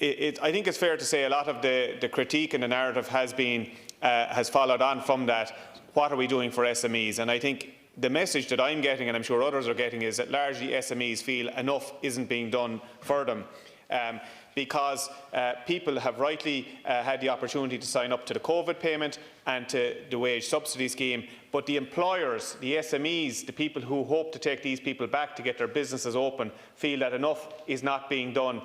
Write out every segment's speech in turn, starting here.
I think it's fair to say a lot of the critique and the narrative has followed on from that. What are we doing for SMEs? And I think the message that I'm getting, and I'm sure others are getting, is that largely SMEs feel enough isn't being done for them. Because people have rightly had the opportunity to sign up to the COVID payment and to the wage subsidy scheme, but the employers, the SMEs, the people who hope to take these people back to get their businesses open, feel that enough is not being done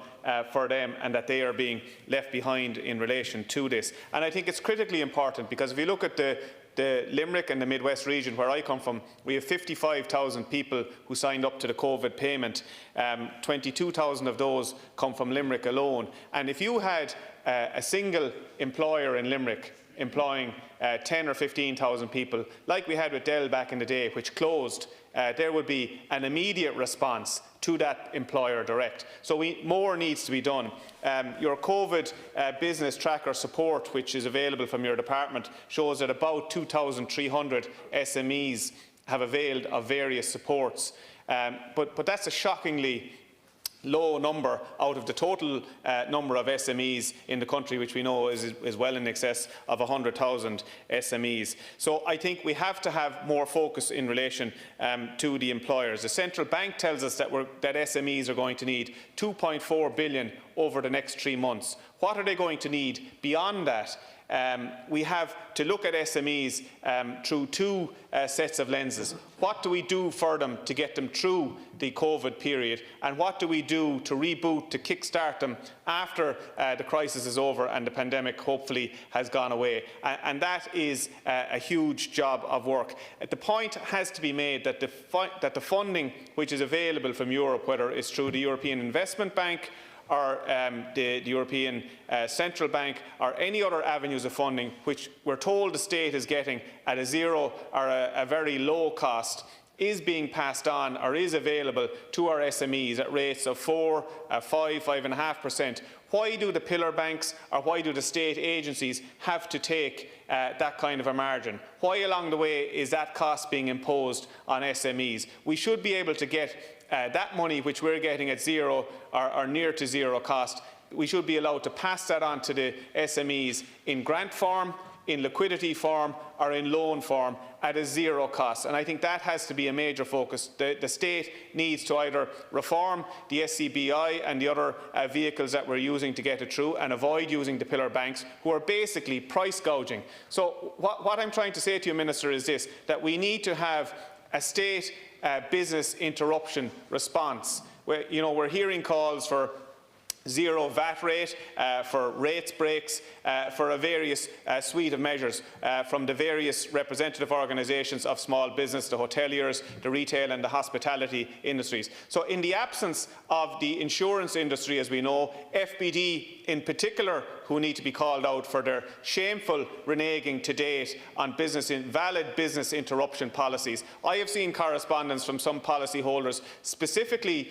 for them and that they are being left behind in relation to this. And I think it's critically important, because if you look at the Limerick and the Midwest region where I come from, we have 55,000 people who signed up to the COVID payment. 22,000 of those come from Limerick alone. And if you had a single employer in Limerick employing 10 or 15,000 people, like we had with Dail back in the day, which closed, there would be an immediate response to that employer direct. So more needs to be done. Your COVID business tracker support, which is available from your department, shows that about 2,300 SMEs have availed of various supports. But that's a shockingly low number out of the total number of SMEs in the country, which we know is well in excess of 100,000 SMEs. So I think we have to have more focus in relation to the employers. The central bank tells us that SMEs are going to need 2.4 billion over the next 3 months. What are they going to need beyond that? We have to look at SMEs through two sets of lenses. What do we do for them to get them through the COVID period, and what do we do to reboot, to kick-start them after the crisis is over and the pandemic hopefully has gone away? And that is a huge job of work. The point has to be made that the funding which is available from Europe, whether it's through the European Investment Bank or the European Central Bank, or any other avenues of funding which we're told the state is getting at a zero or a very low cost, is being passed on or is available to our SMEs at rates of 4%, 5%, 5.5%. Why do the pillar banks, or why do the state agencies have to take that kind of a margin? Why along the way is that cost being imposed on SMEs? We should be able to get that money which we're getting at zero or near to zero cost. We should be allowed to pass that on to the SMEs in grant form, in liquidity form, or in loan form at a zero cost. And I think that has to be a major focus. The state needs to either reform the SCBI and the other vehicles that we're using to get it through, and avoid using the pillar banks, who are basically price gouging. So what I'm trying to say to you, Minister, is this: that we need to have a state business interruption response. We're hearing calls for zero VAT rate, for rates breaks, for a various suite of measures from the various representative organisations of small business, the hoteliers, the retail and the hospitality industries. So in the absence of the insurance industry, as we know, FBD in particular, who need to be called out for their shameful reneging to date on valid business interruption policies. I have seen correspondence from some policyholders specifically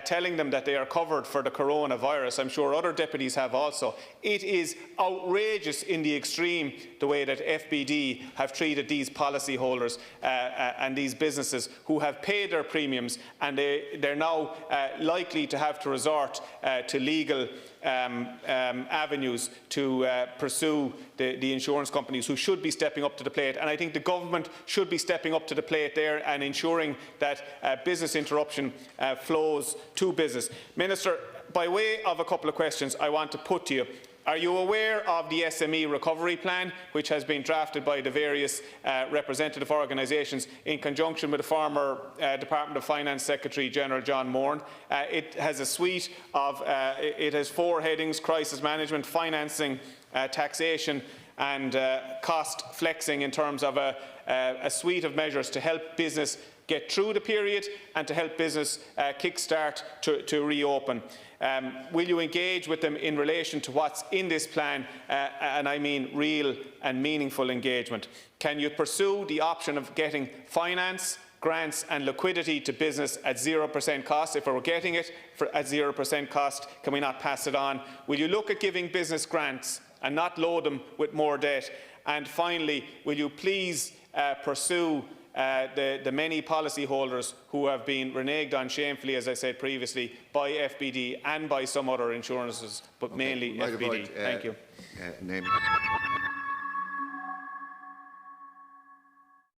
telling them that they are covered for the coronavirus. I'm sure other deputies have also. It is outrageous in the extreme the way that FBD have treated these policyholders and these businesses who have paid their premiums, and they're now likely to have to resort to legal avenues to pursue the insurance companies, who should be stepping up to the plate. And I think the government should be stepping up to the plate there and ensuring that business interruption flows to business. Minister, by way of a couple of questions I want to put to you. Are you aware of the SME recovery plan, which has been drafted by the various representative organisations in conjunction with the former Department of Finance Secretary General John Moran? It has a suite of, it has 4 headings: crisis management, financing, taxation and cost flexing, in terms of a suite of measures to help business get through the period and to help business kick-start to reopen. Will you engage with them in relation to what's in this plan, and I mean real and meaningful engagement? Can you pursue the option of getting finance, grants and liquidity to business at 0% cost? If we're getting it at 0% cost, can we not pass it on? Will you look at giving business grants and not load them with more debt? And finally, will you please pursue the many policyholders who have been reneged on shamefully, as I said previously, by FBD and by some other insurances, but mainly FBD. Thank you. Name.